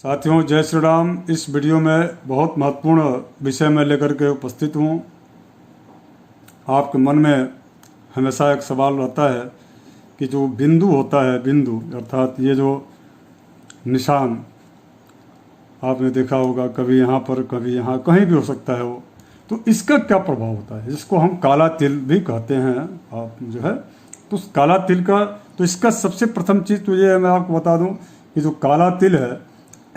साथियों, जय श्री राम। इस वीडियो में बहुत महत्वपूर्ण विषय में लेकर के उपस्थित हूँ। आपके मन में हमेशा एक सवाल रहता है कि जो बिंदु होता है, बिंदु अर्थात ये जो निशान आपने देखा होगा, कभी यहाँ पर कभी यहाँ, कहीं भी हो सकता है वो, तो इसका क्या प्रभाव होता है, जिसको हम काला तिल भी कहते हैं आप जो है। तो उस काला तिल का, तो इसका सबसे प्रथम चीज़ तो ये है, मैं आपको बता दूं कि जो काला तिल है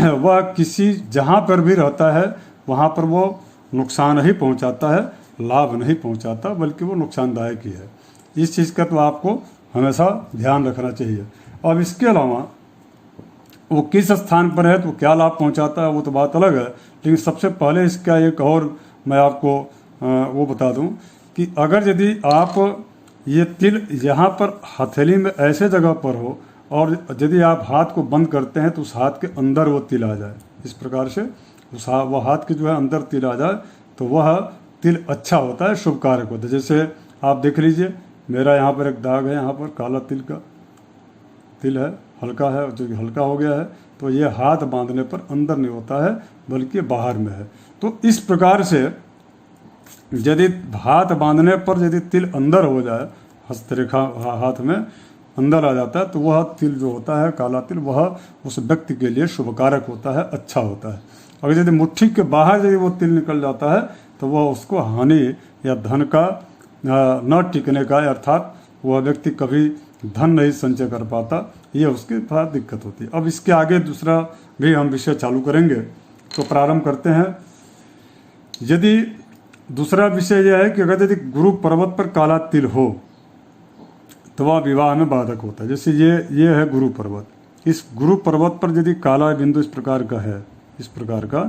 वह किसी जहाँ पर भी रहता है वहाँ पर वो नुकसान ही पहुँचाता है, लाभ नहीं पहुँचाता, बल्कि वो नुकसानदायक ही है। इस चीज़ का तो आपको हमेशा ध्यान रखना चाहिए। अब इसके अलावा वो किस स्थान पर है तो क्या लाभ पहुँचाता है वो तो बात अलग है, लेकिन सबसे पहले इसका एक और मैं आपको वो बता दूं कि अगर यदि आप ये तिल यहाँ पर हथेली में ऐसे जगह पर हो और यदि आप हाथ को बंद करते हैं तो उस हाथ के अंदर वो तिल आ जाए, इस प्रकार से वो हाथ के जो है अंदर तिल आ जाए, तो वह तिल अच्छा होता है, शुभ कारक होता है। जैसे आप देख लीजिए, मेरा यहाँ पर एक दाग है, यहाँ पर काला तिल का तिल है, हल्का है, जो हल्का हो गया है, तो ये हाथ बांधने पर अंदर नहीं होता है बल्कि बाहर में है। तो इस प्रकार से यदि हाथ बांधने पर यदि तिल अंदर हो जाए, हस्तरेखा हाथ में अंदर आ जाता है, तो वह तिल जो होता है काला तिल, वह उस व्यक्ति के लिए शुभकारक होता है, अच्छा होता है। अगर यदि मुट्ठी के बाहर यदि वो तिल निकल जाता है तो वह उसको हानि या धन का न टिकने का, अर्थात वह व्यक्ति कभी धन नहीं संचय कर पाता, ये उसकी थोड़ा दिक्कत होती है। अब इसके आगे दूसरा भी हम विषय चालू करेंगे, तो प्रारंभ करते हैं। यदि दूसरा विषय यह है कि अगर यदि गुरु पर्वत पर काला तिल हो तो वह विवाह में बाधक होता है। जैसे ये है गुरु पर्वत, इस गुरु पर्वत पर यदि काला बिंदु इस प्रकार का है, इस प्रकार का,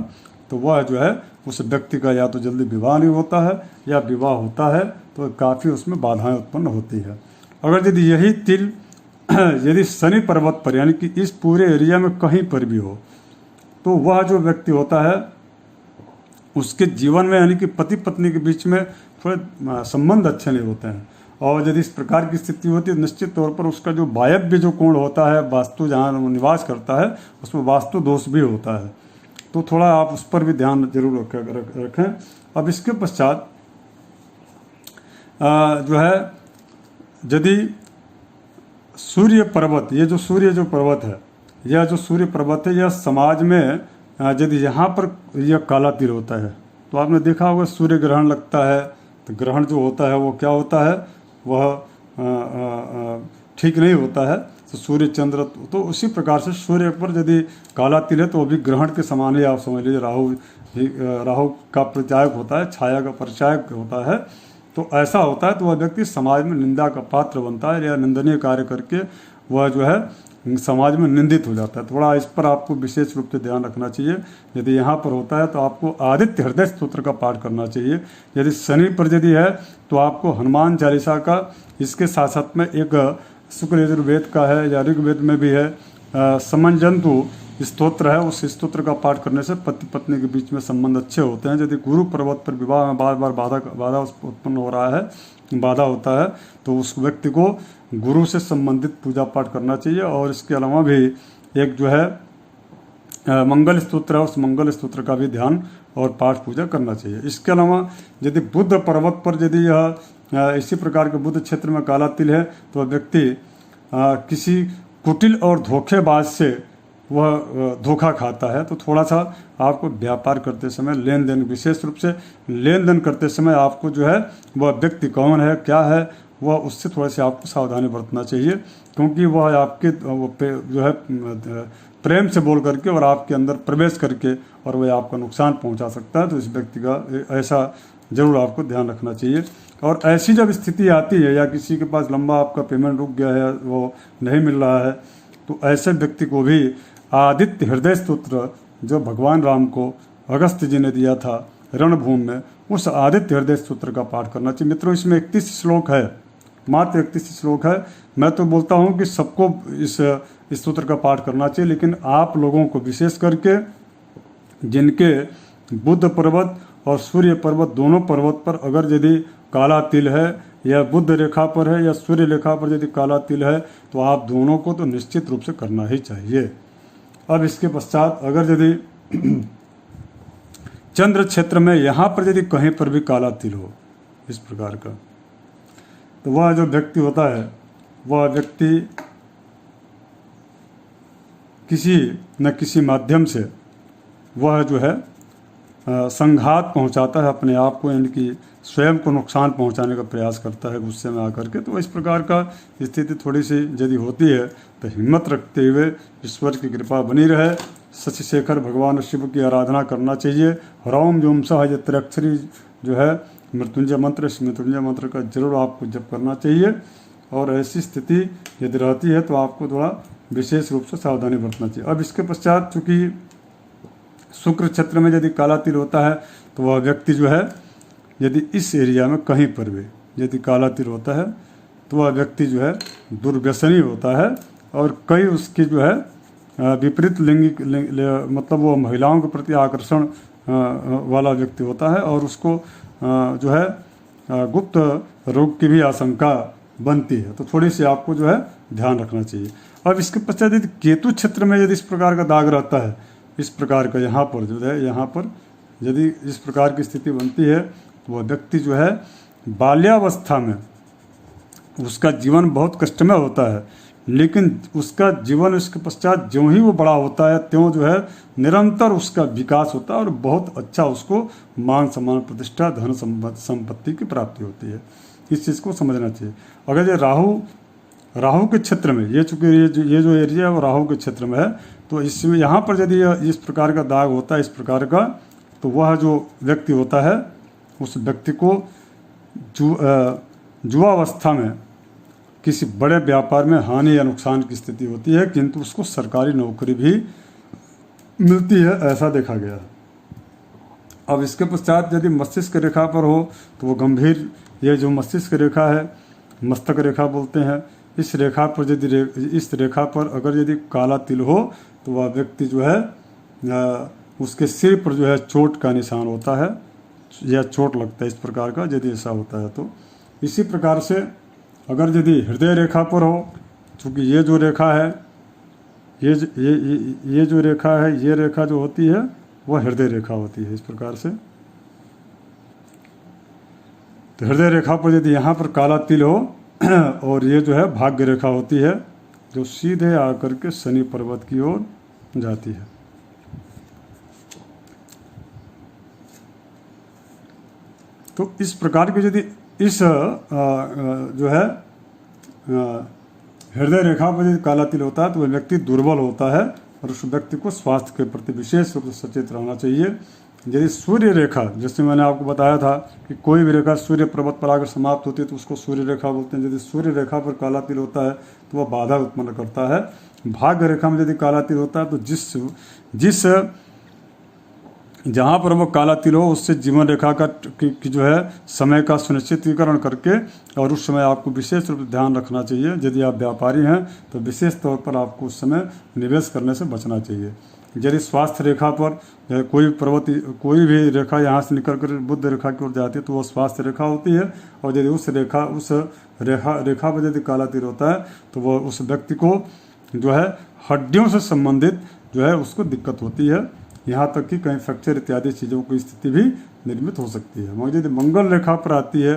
तो वह जो है उस व्यक्ति का या तो जल्दी विवाह नहीं होता है, या विवाह होता है तो काफ़ी उसमें बाधाएं उत्पन्न होती है। अगर यदि यही तिल यदि शनि पर्वत पर, यानी कि इस पूरे एरिया में कहीं पर भी हो, तो वह जो व्यक्ति होता है उसके जीवन में, यानी कि पति पत्नी के बीच में थोड़े संबंध अच्छे नहीं होते हैं। और यदि इस प्रकार की स्थिति होती है, निश्चित तौर पर उसका जो वायव्य जो कोण होता है, वास्तु जहाँ निवास करता है, उसमें वास्तु दोष भी होता है, तो थोड़ा आप उस पर भी ध्यान जरूर रखें। अब इसके पश्चात जो है, यदि सूर्य पर्वत, ये जो सूर्य जो पर्वत है, यह जो सूर्य पर्वत है, यह समाज में यदि यहाँ पर यह काला तिल होता है, तो आपने देखा होगा सूर्य ग्रहण लगता है, तो ग्रहण जो होता है वो क्या होता है, वह ठीक नहीं होता है। तो सूर्य चंद्र, तो उसी प्रकार से सूर्य पर यदि काला तिल है तो वो भी ग्रहण के समान ही आप समझ लीजिए, राहु का परिचायक होता है, छाया का परिचायक होता है। तो ऐसा होता है तो वह व्यक्ति समाज में निंदा का पात्र बनता है, या निंदनीय कार्य करके वह जो है समाज में निंदित हो जाता है। थोड़ा इस पर आपको विशेष रूप से ध्यान रखना चाहिए। यदि यहाँ पर होता है तो आपको आदित्य हृदय स्तोत्र का पाठ करना चाहिए। यदि शनि पर यदि है तो आपको हनुमान चालीसा का, इसके साथ साथ में एक शुक्ल यजुर्वेद का है या ऋग्वेद में भी है, समंजंतु स्तोत्र है, उस स्तोत्र का पाठ करने से पति पत्नी के बीच में संबंध अच्छे होते हैं। यदि गुरु पर्वत पर विवाह में बार बार बाधा उत्पन्न हो रहा है, बाधा होता है, तो उस व्यक्ति को गुरु से संबंधित पूजा पाठ करना चाहिए। और इसके अलावा भी एक जो है मंगल स्तोत्र है, उस मंगल स्तोत्र का भी ध्यान और पाठ पूजा करना चाहिए। इसके अलावा यदि बुद्ध पर्वत पर यदि यह इसी प्रकार के बुद्ध क्षेत्र में काला तिल है, तो व्यक्ति किसी कुटिल और धोखेबाज से वह धोखा खाता है। तो थोड़ा सा आपको व्यापार करते समय, लेन देन, विशेष रूप से लेन देन करते समय आपको जो है वह व्यक्ति कौन है, क्या है, वह उससे थोड़ा सा आपको सावधानी बरतना चाहिए, क्योंकि वह आपके जो है प्रेम से बोल करके और आपके अंदर प्रवेश करके और वह आपका नुकसान पहुंचा सकता है। तो इस व्यक्ति का ऐसा जरूर आपको ध्यान रखना चाहिए। और ऐसी जब स्थिति आती है, या किसी के पास लंबा आपका पेमेंट रुक गया है, वो नहीं मिल रहा है, तो ऐसे व्यक्ति को भी आदित्य हृदय स्तोत्र जो भगवान राम को अगस्त्य जी ने दिया था रणभूमि में, उस आदित्य हृदय स्तोत्र का पाठ करना चाहिए। मित्रों, इसमें 31 श्लोक है, मात्र 31 श्लोक है। मैं तो बोलता हूँ कि सबको इस स्तोत्र का पाठ करना चाहिए, लेकिन आप लोगों को विशेष करके जिनके बुद्ध पर्वत और सूर्य पर्वत, दोनों पर्वत पर अगर यदि काला तिल है, या बुद्ध रेखा पर है या सूर्य रेखा पर यदि काला तिल है, तो आप दोनों को तो निश्चित रूप से करना ही चाहिए। अब इसके पश्चात अगर यदि चंद्र क्षेत्र में यहाँ पर यदि कहीं पर भी काला तिल हो इस प्रकार का, तो वह जो व्यक्ति होता है वह व्यक्ति किसी न किसी माध्यम से वह जो है संघात पहुंचाता है अपने आप को, यानी कि स्वयं को नुकसान पहुंचाने का प्रयास करता है गुस्से में आकर के। तो इस प्रकार का स्थिति थोड़ी सी यदि होती है तो हिम्मत रखते हुए ईश्वर की कृपा बनी रहे। शशिशेखर भगवान शिव की आराधना करना चाहिए। ह्रौम जोम सह ये त्रिअक्षरी जो है मृत्युंजय मंत्र, इस मृत्युंजय मंत्र का जरूर आपको जप करना चाहिए। और ऐसी स्थिति यदि रहती है तो आपको थोड़ा विशेष रूप से सावधानी बरतना चाहिए। अब इसके पश्चात चूँकि शुक्र क्षेत्र में यदि काला तिल होता है तो वह व्यक्ति जो है यदि इस एरिया में कहीं पर भी यदि काला तिल होता है तो वह व्यक्ति जो है दुर्व्यसनी होता है और कई उसकी जो है विपरीत लिंगिक मतलब वो महिलाओं के प्रति आकर्षण वाला व्यक्ति होता है और उसको जो है गुप्त रोग की भी आशंका बनती है। तो थोड़ी सी आपको जो है ध्यान रखना चाहिए। अब इसके पश्चात यदि केतु क्षेत्र में यदि इस प्रकार का दाग रहता है, इस प्रकार का यहाँ पर जो है यहाँ पर यदि इस प्रकार की स्थिति बनती है तो वह व्यक्ति जो है बाल्यावस्था में उसका जीवन बहुत कष्टमय होता है, लेकिन उसका जीवन इसके पश्चात ज्यों ही वो बड़ा होता है त्यों जो है निरंतर उसका विकास होता है और बहुत अच्छा उसको मान सम्मान प्रतिष्ठा धन संपत्ति की प्राप्ति होती है। इस चीज़ को समझना चाहिए। अगर ये राहु के क्षेत्र में ये चूँकि ये जो एरिया है वो राहु के क्षेत्र में है, तो इसमें यहाँ पर यदि इस प्रकार का दाग होता है इस प्रकार का, तो वह जो व्यक्ति होता है उस व्यक्ति को युवावस्था में किसी बड़े व्यापार में हानि या नुकसान की स्थिति होती है, किंतु उसको सरकारी नौकरी भी मिलती है, ऐसा देखा गया है। अब इसके पश्चात यदि मस्तिष्क रेखा पर हो तो वो गंभीर, ये जो मस्तिष्क रेखा है मस्तक रेखा बोलते हैं, इस रेखा पर यदि इस रेखा पर अगर यदि काला तिल हो तो वह व्यक्ति जो है उसके सिर पर जो है चोट का निशान होता है या चोट लगता है इस प्रकार का यदि ऐसा होता है। तो इसी प्रकार से अगर यदि हृदय रेखा पर हो, चूँकि ये जो रेखा है ये जो रेखा है ये रेखा जो होती है वह हृदय रेखा होती है इस प्रकार से। तो हृदय रेखा पर यदि यहाँ पर काला तिल हो और ये जो है भाग्य रेखा होती है जो सीधे आकर के शनि पर्वत की ओर जाती है। तो इस प्रकार की यदि इस जो है हृदय रेखा पर यदि काला तिल होता है तो वह व्यक्ति दुर्बल होता है और उस व्यक्ति को स्वास्थ्य के प्रति विशेष रूप से सचेत रहना चाहिए। यदि सूर्य रेखा, जैसे मैंने आपको बताया था कि कोई भी रेखा सूर्य पर्वत पर आकर समाप्त होती है तो उसको सूर्य रेखा बोलते हैं। यदि सूर्य रेखा पर काला तिल होता है तो वह बाधा उत्पन्न करता है। भाग्य रेखा में यदि काला तिल होता है तो जिस जहाँ पर वो काला तिल हो उससे जीवन रेखा का की जो है समय का सुनिश्चितीकरण करके और उस समय आपको विशेष रूप से ध्यान रखना चाहिए। यदि आप व्यापारी हैं तो विशेष तौर पर आपको उस समय निवेश करने से बचना चाहिए। यदि स्वास्थ्य रेखा पर कोई भी रेखा यहाँ से निकल कर बुध रेखा की ओर जाती है तो वो स्वास्थ्य रेखा होती है। और यदि उस रेखा पर यदि काला तिल होता है तो वह उस व्यक्ति को जो है हड्डियों से संबंधित जो है उसको दिक्कत होती है, यहाँ तक कि कहीं फ्रैक्चर इत्यादि चीज़ों की स्थिति भी निर्मित हो सकती है। मगर यदि मंगल रेखा पर आती है,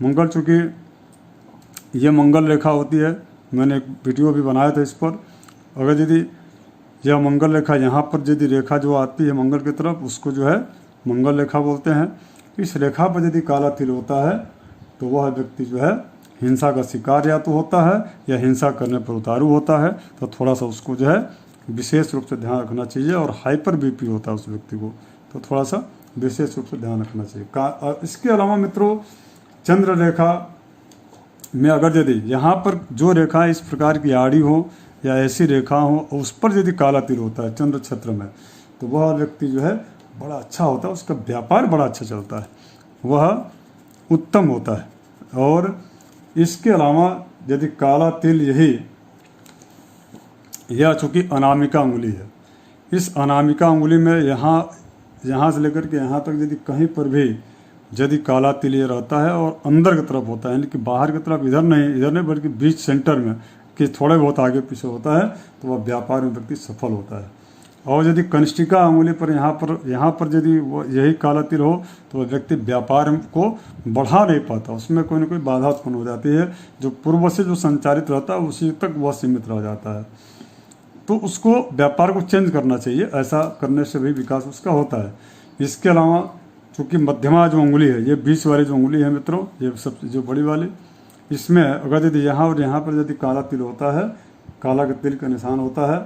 मंगल चूँकि ये मंगल रेखा होती है, मैंने एक वीडियो भी बनाया था इस पर। अगर यदि यह मंगल रेखा यहाँ पर यदि रेखा जो आती है मंगल की तरफ उसको जो है मंगल रेखा बोलते हैं। इस रेखा पर यदि काला तिल होता है तो वह व्यक्ति जो है हिंसा का शिकार या तो होता है या हिंसा करने पर उतारू होता है। तो थोड़ा सा उसको जो है विशेष रूप से ध्यान रखना चाहिए। और हाइपर बीपी होता है उस व्यक्ति को, तो थोड़ा सा विशेष रूप से ध्यान रखना चाहिए। इसके अलावा मित्रों, चंद्र रेखा में अगर यदि यहाँ पर जो रेखा इस प्रकार की आड़ी हो या ऐसी रेखा हो उस पर यदि काला तिल होता है चंद्र क्षेत्र में तो वह व्यक्ति जो है बड़ा अच्छा होता है, उसका व्यापार बड़ा अच्छा चलता है, वह उत्तम होता है। और इसके अलावा यदि काला तिल यह चूँकि अनामिका उंगली है, इस अनामिका उंगली में यहाँ से लेकर के यहाँ तक यदि कहीं पर भी यदि काला तिल ये रहता है और अंदर की तरफ होता है, यानी कि बाहर की तरफ इधर नहीं बल्कि बीच सेंटर में कि थोड़े बहुत आगे पीछे होता है तो वह व्यापार में व्यक्ति सफल होता है। और यदि कनिष्ठिका अंगुली पर यहाँ पर यदि वो यही काला तिल हो तो वह व्यक्ति व्यापार को बढ़ा नहीं पाता, उसमें कोई ना कोई बाधा उत्पन्न हो जाती है। जो पूर्व से जो संचालित रहता है उसी तक वह सीमित रह जाता है। तो उसको व्यापार को चेंज करना चाहिए, ऐसा करने से भी विकास उसका होता है। इसके अलावा चूँकि मध्यमा जो उंगली है, ये बीच वाली जो उंगली है मित्रों, ये सब जो बड़ी वाली, इसमें अगर यदि यहाँ और यहाँ पर यदि काला तिल होता है, काला का तिल का निशान होता है,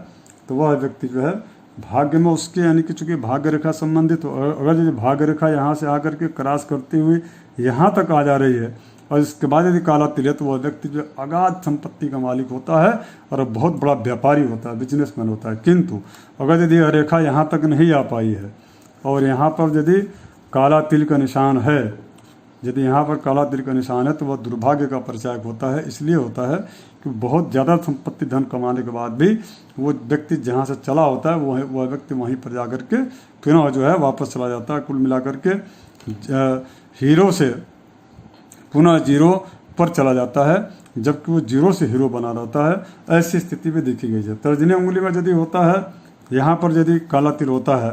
तो वह व्यक्ति जो है भाग्य में उसके यानी कि चूँकि भाग्य रेखा संबंधित हो, अगर यदि भाग्य रेखा यहाँ से आकर के क्रॉस करती हुई यहाँ तक आ जा रही है और इसके बाद यदि काला तिल है, तो वह व्यक्ति जो अगाध संपत्ति का मालिक होता है और बहुत बड़ा व्यापारी होता है, बिजनेसमैन होता है। किंतु अगर यदि यह रेखा यहाँ तक नहीं आ पाई है और यहाँ पर यदि काला तिल का निशान है, यदि यहाँ पर काला तिल का निशान है, तो वह दुर्भाग्य का परिचायक होता है। इसलिए होता है कि बहुत ज़्यादा संपत्ति धन कमाने के बाद भी वो व्यक्ति जहाँ से चला होता है वह व्यक्ति वहीं पर जा कर के पुनः जो है वापस चला जाता है। कुल मिलाकर के हीरो से पुनः जीरो पर चला जाता है, जबकि वो जीरो से हीरो बना रहता है। ऐसी स्थिति भी देखी गई है। तर्जनी उंगली में यदि होता है, यहाँ पर यदि काला तिल होता है,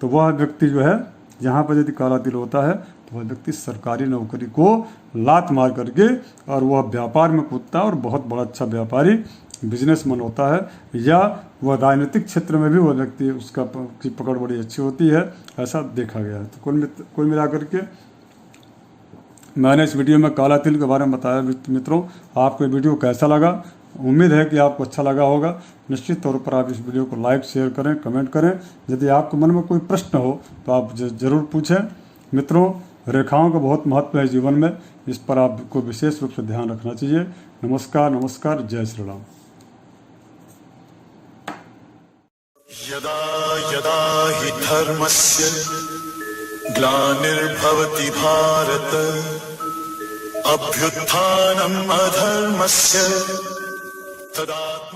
तो वह व्यक्ति जो है यहाँ पर यदि काला तिल होता है तो वह व्यक्ति सरकारी नौकरी को लात मार करके और वह व्यापार में कूदता है और बहुत बड़ा अच्छा व्यापारी बिजनेसमैन होता है। या वह राजनीतिक क्षेत्र में भी वह व्यक्ति उसका की पकड़ बड़ी अच्छी होती है, ऐसा देखा गया है। तो कुल मिलाकर के मैंने इस वीडियो में काला तिल के बारे में बताया। मित्रों, आपको वीडियो कैसा लगा? उम्मीद है कि आपको अच्छा लगा होगा। निश्चित तौर पर आप इस वीडियो को लाइक, शेयर करें, कमेंट करें। यदि आपके मन में कोई प्रश्न हो तो आप ज़रूर पूछें। मित्रों, रेखाओं का बहुत महत्व है जीवन में, इस पर आपको विशेष रूप से ध्यान रखना चाहिए। नमस्कार, नमस्कार, जय श्री राम। यदा यदा हि धर्मस्य ग्लानिर्भवति भारत अभ्युत्थानम् अधर्मस्य तदा